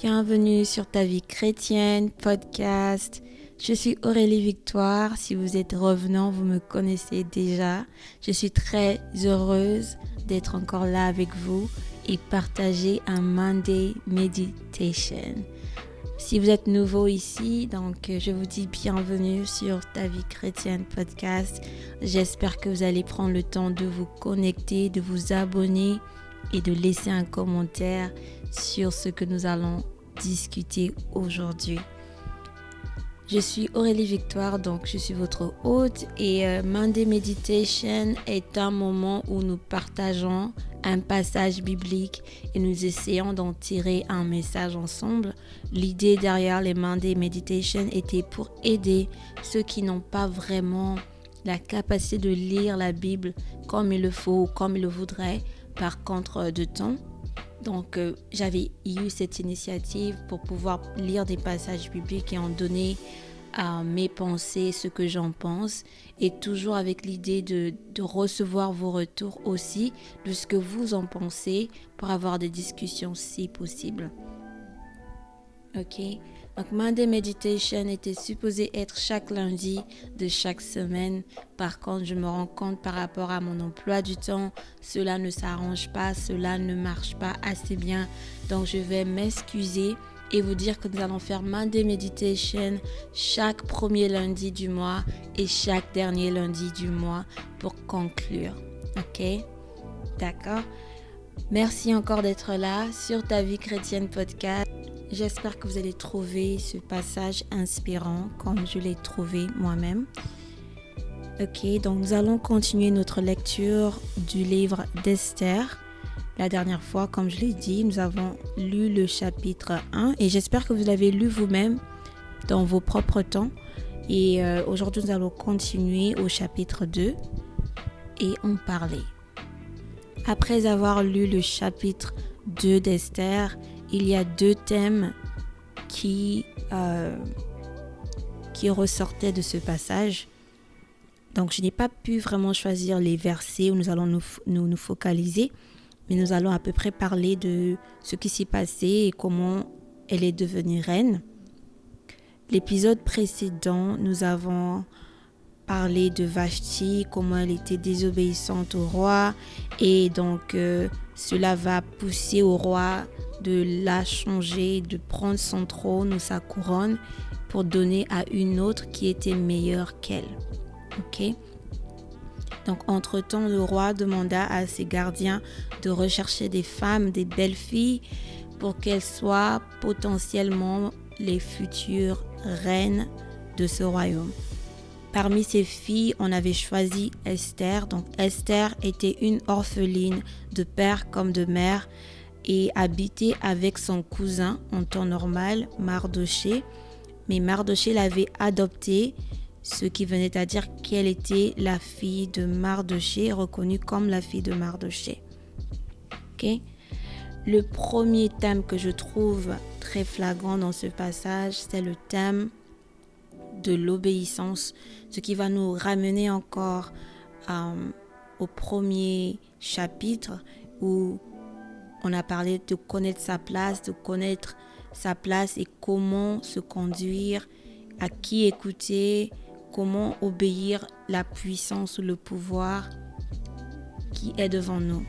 Bienvenue sur Ta vie chrétienne, podcast. Je suis Aurélie Victoire. Si vous êtes revenant, vous me connaissez déjà. Je suis très heureuse d'être encore là avec vous et partager un Monday Meditation. Si vous êtes nouveau ici, donc je vous dis bienvenue sur Ta vie chrétienne podcast. J'espère que vous allez prendre le temps de vous connecter, de vous abonner et de laisser un commentaire sur ce que nous allons discuter aujourd'hui. Je suis Aurélie Victoire, donc je suis votre hôte et Monday Meditation est un moment où nous partageons un passage biblique et nous essayons d'en tirer un message ensemble. L'idée derrière les Monday Meditation était pour aider ceux qui n'ont pas vraiment la capacité de lire la Bible comme il le faut ou comme ils le voudraient par contre de temps. Donc, j'avais eu cette initiative pour pouvoir lire des passages bibliques et en donner mes pensées, ce que j'en pense, et toujours avec l'idée de recevoir vos retours aussi, de ce que vous en pensez, pour avoir des discussions si possible. Ok, donc Monday Meditation était supposé être chaque lundi de chaque semaine. Par contre, je me rends compte par rapport à mon emploi du temps, cela ne s'arrange pas, cela ne marche pas assez bien. Donc, je vais m'excuser et vous dire que nous allons faire Monday Meditation chaque premier lundi du mois et chaque dernier lundi du mois pour conclure. Ok, d'accord. Merci encore d'être là sur Ta vie chrétienne podcast. J'espère que vous allez trouver ce passage inspirant comme je l'ai trouvé moi-même. Ok, donc nous allons continuer notre lecture du livre d'Esther. La dernière fois, comme je l'ai dit, nous avons lu le chapitre 1 et j'espère que vous l'avez lu vous-même dans vos propres temps. Et aujourd'hui, nous allons continuer au chapitre 2 et en parler. Après avoir lu le chapitre 2 d'Esther, il y a deux thèmes qui ressortaient de ce passage. Donc, je n'ai pas pu vraiment choisir les versets où nous allons nous focaliser, mais nous allons à peu près parler de ce qui s'est passé et comment elle est devenue reine. L'épisode précédent, nous avons parlé de Vashti, comment elle était désobéissante au roi, et donc cela va pousser au roi de la changer, de prendre son trône ou sa couronne pour donner à une autre qui était meilleure qu'elle. Ok? Donc, entre-temps, le roi demanda à ses gardiens de rechercher des femmes, des belles filles, pour qu'elles soient potentiellement les futures reines de ce royaume. Parmi ces filles, on avait choisi Esther. Donc, Esther était une orpheline de père comme de mère et habitait avec son cousin en temps normal, Mardochée. Mais Mardochée l'avait adoptée, ce qui venait à dire qu'elle était la fille de Mardochée, reconnue comme la fille de Mardochée. Okay? Le premier thème que je trouve très flagrant dans ce passage, c'est le thème de l'obéissance, ce qui va nous ramener encore au premier chapitre où on a parlé de connaître sa place, et comment se conduire, à qui écouter, comment obéir la puissance ou le pouvoir qui est devant nous.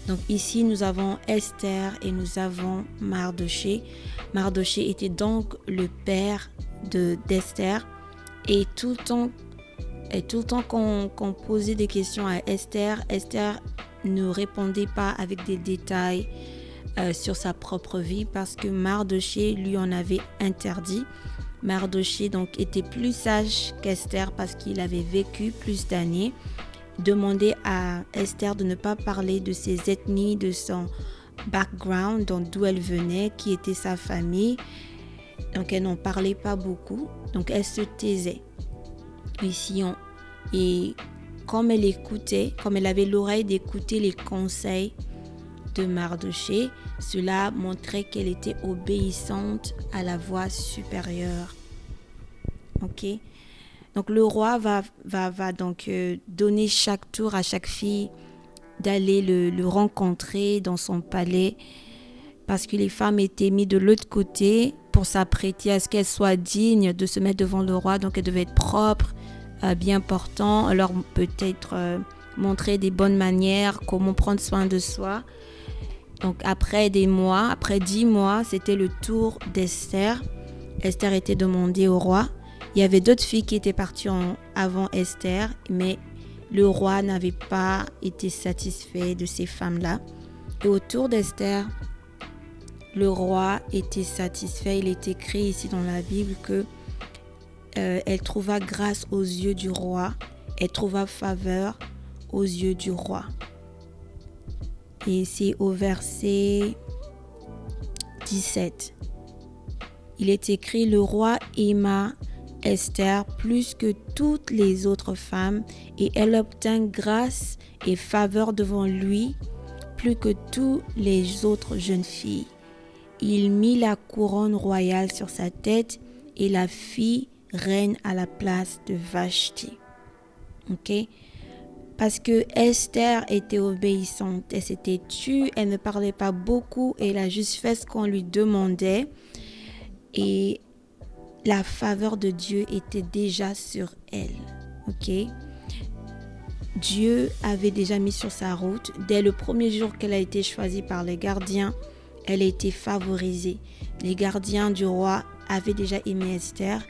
Donc ici, nous avons Esther et nous avons Mardochée. Mardochée était donc le père d'Esther. Et tout le temps qu'on posait des questions à Esther, Esther ne répondait pas avec des détails sur sa propre vie parce que Mardochée lui en avait interdit. Mardochée donc était plus sage qu'Esther parce qu'il avait vécu plus d'années. Demandait à Esther de ne pas parler de ses ethnies, de son background, d'où elle venait, qui était sa famille. Donc elle n'en parlait pas beaucoup, donc elle se taisait. Et comme elle avait l'oreille d'écouter les conseils de Mardochée, cela montrait qu'elle était obéissante à la voix supérieure. Ok. Donc le roi va donc donner chaque tour à chaque fille d'aller le rencontrer dans son palais. parce que les femmes étaient mises de l'autre côté pour s'apprêter à ce qu'elles soient dignes de se mettre devant le roi. Donc elles devaient être propres, bien portant, alors peut-être montrer des bonnes manières, comment prendre soin de soi. Donc après 10 mois, c'était le tour d'Esther. Esther était demandée au roi. Il y avait d'autres filles qui étaient parties avant Esther, mais le roi n'avait pas été satisfait de ces femmes-là. Et au tour d'Esther, le roi était satisfait. Il est écrit ici dans la Bible que elle trouva grâce aux yeux du roi. Elle trouva faveur aux yeux du roi. Et c'est au verset 17. Il est écrit, le roi aima Esther plus que toutes les autres femmes et elle obtint grâce et faveur devant lui plus que toutes les autres jeunes filles. Il mit la couronne royale sur sa tête et la fit reine à la place de Vashti. Ok? Parce que Esther était obéissante, elle s'était tue, elle ne parlait pas beaucoup, elle a juste fait ce qu'on lui demandait. Et la faveur de Dieu était déjà sur elle. Ok? Dieu avait déjà mis sur sa route. Dès le premier jour qu'elle a été choisie par les gardiens, elle a été favorisée. Les gardiens du roi avaient déjà aimé Esther.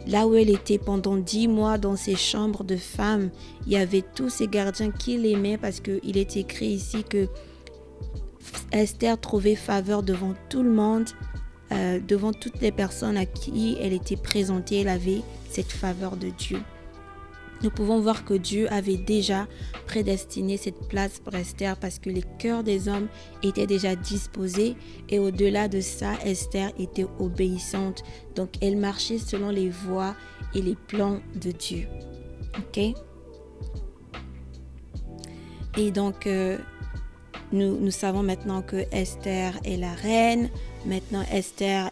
Là où elle était pendant 10 mois dans ses chambres de femmes, il y avait tous ces gardiens qui l'aimaient parce qu'il est écrit ici que Esther trouvait faveur devant tout le monde, devant toutes les personnes à qui elle était présentée. Elle avait cette faveur de Dieu. Nous pouvons voir que Dieu avait déjà prédestiné cette place pour Esther parce que les cœurs des hommes étaient déjà disposés et au-delà de ça, Esther était obéissante. Donc, elle marchait selon les voies et les plans de Dieu. Ok? Et donc, nous savons maintenant que Esther est la reine. Maintenant, Esther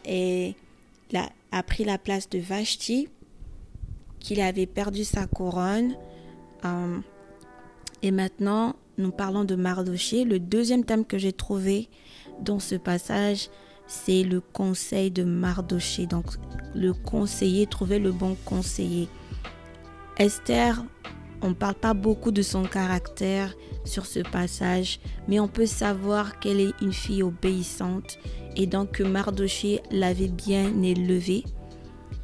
a pris la place de Vashti, qu'il avait perdu sa couronne. Et maintenant, nous parlons de Mardoché. Le deuxième thème que j'ai trouvé dans ce passage, c'est le conseil de Mardoché. Donc, le conseiller, trouver le bon conseiller. Esther, on ne parle pas beaucoup de son caractère sur ce passage, mais on peut savoir qu'elle est une fille obéissante et donc que Mardoché l'avait bien élevée,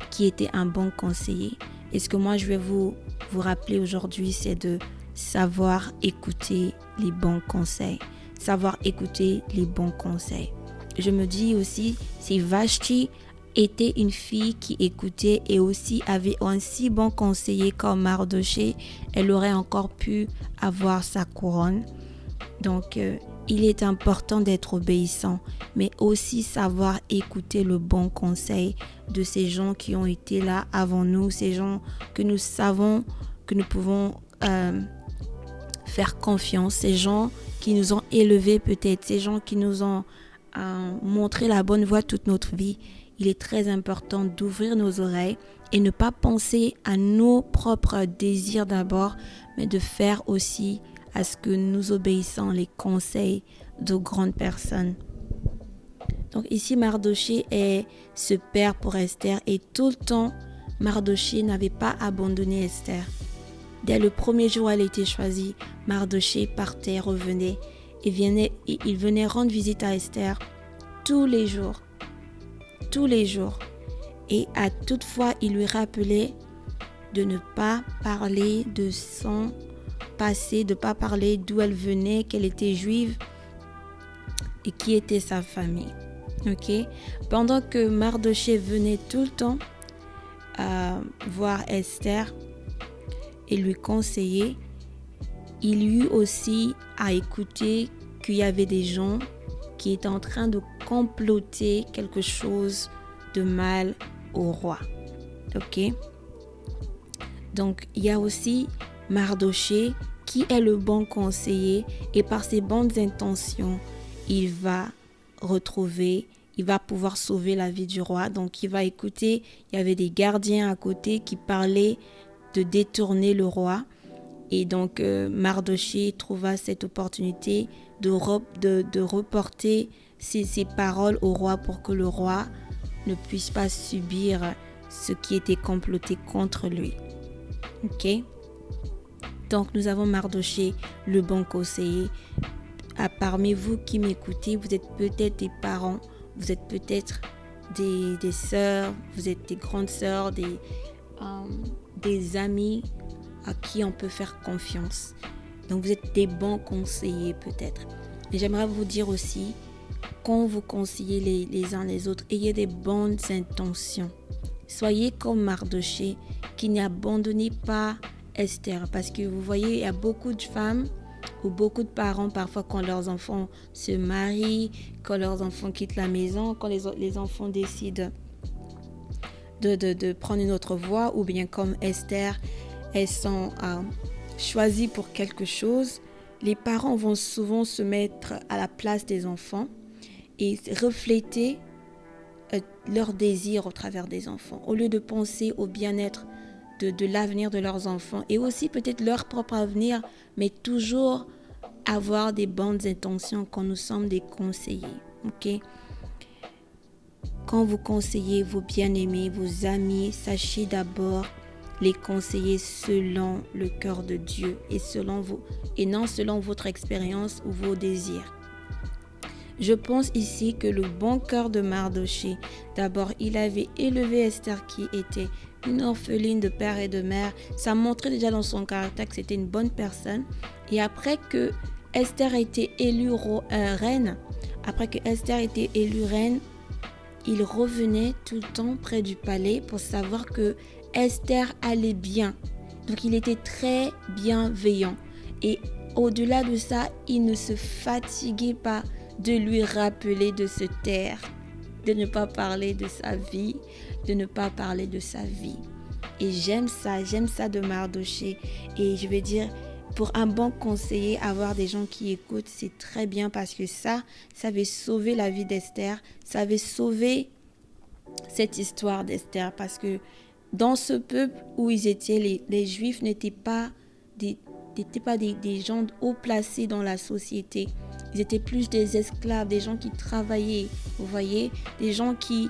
qui était un bon conseiller. Et ce que moi je vais vous rappeler aujourd'hui, c'est de savoir écouter les bons conseils. Savoir écouter les bons conseils. Je me dis aussi, si Vashti était une fille qui écoutait et aussi avait un si bon conseiller comme Mardoché, elle aurait encore pu avoir sa couronne. Donc, il est important d'être obéissant, mais aussi savoir écouter le bon conseil de ces gens qui ont été là avant nous, ces gens que nous savons que nous pouvons faire confiance, ces gens qui nous ont élevés peut-être, ces gens qui nous ont montré la bonne voie toute notre vie. Il est très important d'ouvrir nos oreilles et ne pas penser à nos propres désirs d'abord, mais de faire aussi à ce que nous obéissons les conseils de grandes personnes. Donc ici, Mardoché est ce père pour Esther et tout le temps, Mardoché n'avait pas abandonné Esther. Dès le premier jour où elle a été choisie, Mardoché partait, revenait et il venait rendre visite à Esther tous les jours. Et à toute fois, il lui rappelait de ne pas parler de son passé, de ne pas parler d'où elle venait, qu'elle était juive et qui était sa famille. Ok? Pendant que Mardoché venait tout le temps voir Esther et lui conseiller, il eut aussi à écouter qu'il y avait des gens qui étaient en train de comploter quelque chose de mal au roi. Ok? Donc, il y a aussi Mardoché qui est le bon conseiller et par ses bonnes intentions, il va pouvoir sauver la vie du roi. Donc, il va écouter, il y avait des gardiens à côté qui parlaient de détourner le roi. Et donc, Mardoché trouva cette opportunité de reporter ces paroles au roi pour que le roi ne puisse pas subir ce qui était comploté contre lui. Ok? Donc nous avons Mardochée, le bon conseiller. Parmi vous qui m'écoutez, vous êtes peut-être des parents, vous êtes peut-être des sœurs, vous êtes des grandes sœurs, des amis à qui on peut faire confiance. Donc vous êtes des bons conseillers peut-être. Mais j'aimerais vous dire aussi, quand vous conseillez les uns les autres, ayez des bonnes intentions. Soyez comme Mardochée qui n'abandonnez pas Esther. Parce que vous voyez, il y a beaucoup de femmes ou beaucoup de parents parfois quand leurs enfants se marient, quand leurs enfants quittent la maison, quand les enfants décident de prendre une autre voie, ou bien comme Esther, elles sont choisies pour quelque chose. Les parents vont souvent se mettre à la place des enfants et refléter leurs désirs au travers des enfants, au lieu de penser au bien-être de l'avenir de leurs enfants et aussi peut-être leur propre avenir, mais toujours avoir des bonnes intentions quand nous sommes des conseillers. Ok? Quand vous conseillez vos bien-aimés, vos amis, sachez d'abord les conseiller selon le cœur de Dieu et non selon votre expérience ou vos désirs. Je pense ici que le bon cœur de Mardochée, d'abord, il avait élevé Esther qui était une orpheline de père et de mère. Ça montrait déjà dans son caractère que c'était une bonne personne. Et après que Esther a été élue reine, il revenait tout le temps près du palais pour savoir que Esther allait bien. Donc il était très bienveillant. Et au-delà de ça, il ne se fatiguait pas de lui rappeler de se taire, de ne pas parler de sa vie, Et j'aime ça de Mardochée. Et je veux dire, pour un bon conseiller, avoir des gens qui écoutent, c'est très bien parce que ça avait sauvé la vie d'Esther, ça avait sauvé cette histoire d'Esther parce que dans ce peuple où ils étaient, les Juifs n'étaient pas des gens haut placés dans la société. Ils étaient plus des esclaves, des gens qui travaillaient, vous voyez, des gens qui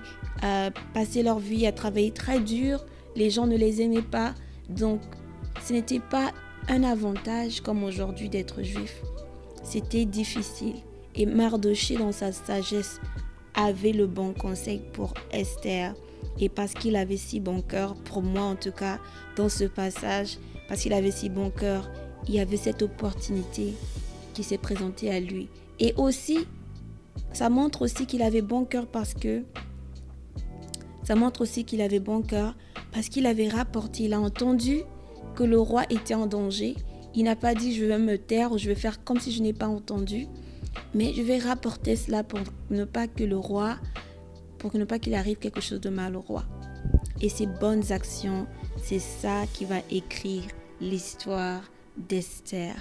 passaient leur vie à travailler très dur. Les gens ne les aimaient pas. Donc, ce n'était pas un avantage comme aujourd'hui d'être juif. C'était difficile. Et Mardochée, dans sa sagesse, avait le bon conseil pour Esther. Et parce qu'il avait si bon cœur, pour moi en tout cas, dans ce passage, parce qu'il avait si bon cœur, il y avait cette opportunité qui s'est présentée à lui. Et aussi, ça montre aussi qu'il avait bon cœur parce qu'il avait rapporté, il a entendu que le roi était en danger. Il n'a pas dit je vais me taire ou je vais faire comme si je n'ai pas entendu, mais je vais rapporter cela pour ne pas qu'il arrive quelque chose de mal au roi. Et ces bonnes actions, c'est ça qui va écrire l'histoire d'Esther.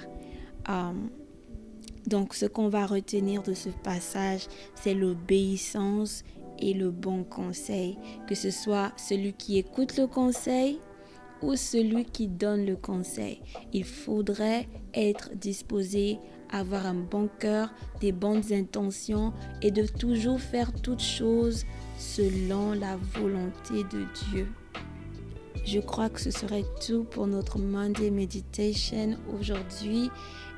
Donc, ce qu'on va retenir de ce passage, c'est l'obéissance et le bon conseil. Que ce soit celui qui écoute le conseil ou celui qui donne le conseil. Il faudrait être disposé à avoir un bon cœur, des bonnes intentions et de toujours faire toutes choses selon la volonté de Dieu. Je crois que ce serait tout pour notre Monday Meditation aujourd'hui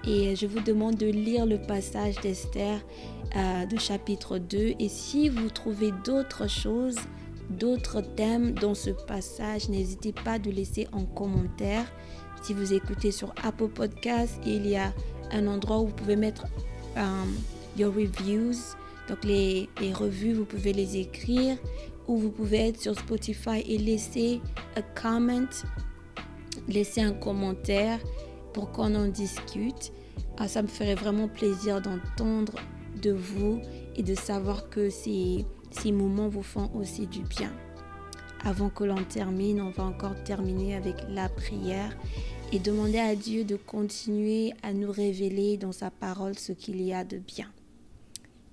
et je vous demande de lire le passage d'Esther de chapitre 2 et si vous trouvez d'autres choses, d'autres thèmes dans ce passage, n'hésitez pas de laisser en commentaire. Si vous écoutez sur Apple Podcasts, il y a un endroit où vous pouvez mettre your reviews, donc les revues, vous pouvez les écrire. Ou vous pouvez être sur Spotify et laisser un comment, laisser un commentaire pour qu'on en discute. Ça me ferait vraiment plaisir d'entendre de vous et de savoir que ces moments vous font aussi du bien. Avant que l'on termine, on va encore terminer avec la prière et demander à Dieu de continuer à nous révéler dans sa parole ce qu'il y a de bien.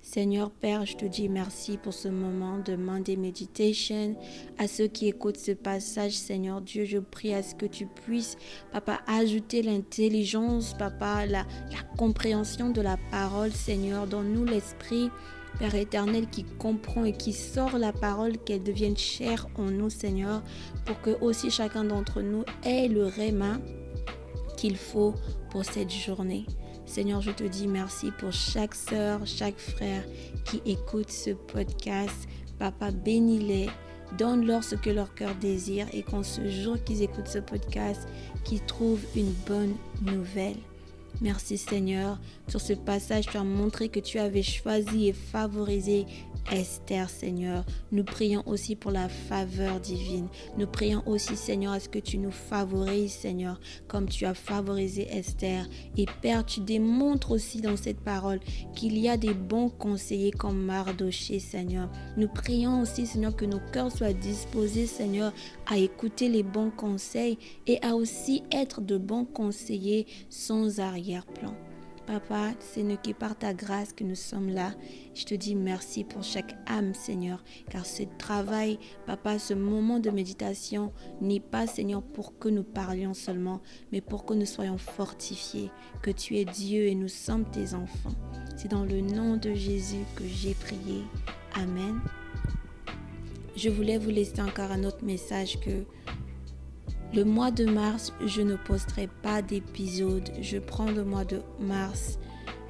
Seigneur Père, je te dis merci pour ce moment de Monday Meditation. À ceux qui écoutent ce passage, Seigneur Dieu, je prie à ce que tu puisses, Papa, ajouter l'intelligence, Papa, la compréhension de la parole, Seigneur. Donne-nous l'esprit Père éternel, qui comprend et qui sort la parole, qu'elle devienne chère en nous, Seigneur, pour que aussi chacun d'entre nous ait le réma qu'il faut pour cette journée. Seigneur, je te dis merci pour chaque sœur, chaque frère qui écoute ce podcast. Papa, bénis-les, donne-leur ce que leur cœur désire et qu'en ce jour qu'ils écoutent ce podcast, qu'ils trouvent une bonne nouvelle. Merci Seigneur, sur ce passage tu as montré que tu avais choisi et favorisé Esther Seigneur. Nous prions aussi pour la faveur divine. Nous prions aussi Seigneur à ce que tu nous favorises Seigneur, comme tu as favorisé Esther. Et Père, tu démontres aussi dans cette parole qu'il y a des bons conseillers comme Mardoché Seigneur. Nous prions aussi Seigneur que nos cœurs soient disposés Seigneur à écouter les bons conseils et à aussi être de bons conseillers sans arrière-plan. Papa, ce n'est que par ta grâce que nous sommes là. Je te dis merci pour chaque âme, Seigneur, car ce travail, Papa, ce moment de méditation n'est pas, Seigneur, pour que nous parlions seulement, mais pour que nous soyons fortifiés, que tu es Dieu et nous sommes tes enfants. C'est dans le nom de Jésus que j'ai prié. Amen. Je voulais vous laisser encore un autre message que le mois de mars, je ne posterai pas d'épisode. Je prends le mois de mars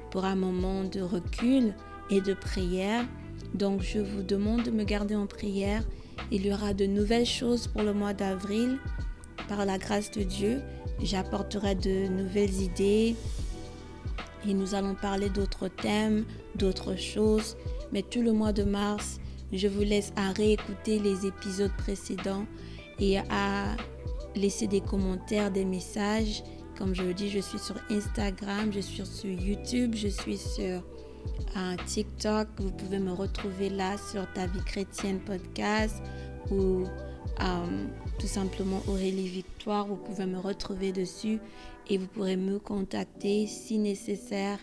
pour un moment de recul et de prière. Donc, je vous demande de me garder en prière. Il y aura de nouvelles choses pour le mois d'avril. Par la grâce de Dieu, j'apporterai de nouvelles idées et nous allons parler d'autres thèmes, d'autres choses. Mais tout le mois de mars, je vous laisse à réécouter les épisodes précédents et à laisser des commentaires, des messages. Comme je le dis, je suis sur Instagram, je suis sur YouTube, je suis sur TikTok. Vous pouvez me retrouver là sur Ta Vie Chrétienne Podcast ou tout simplement Aurélie Victoire. Vous pouvez me retrouver dessus et vous pourrez me contacter si nécessaire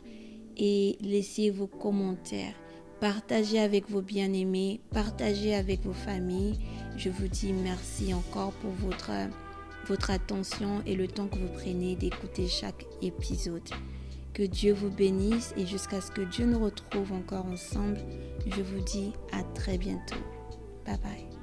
et laisser vos commentaires. Partagez avec vos bien-aimés, partagez avec vos familles. Je vous dis merci encore pour votre attention et le temps que vous prenez d'écouter chaque épisode. Que Dieu vous bénisse et jusqu'à ce que Dieu nous retrouve encore ensemble, je vous dis à très bientôt. Bye bye.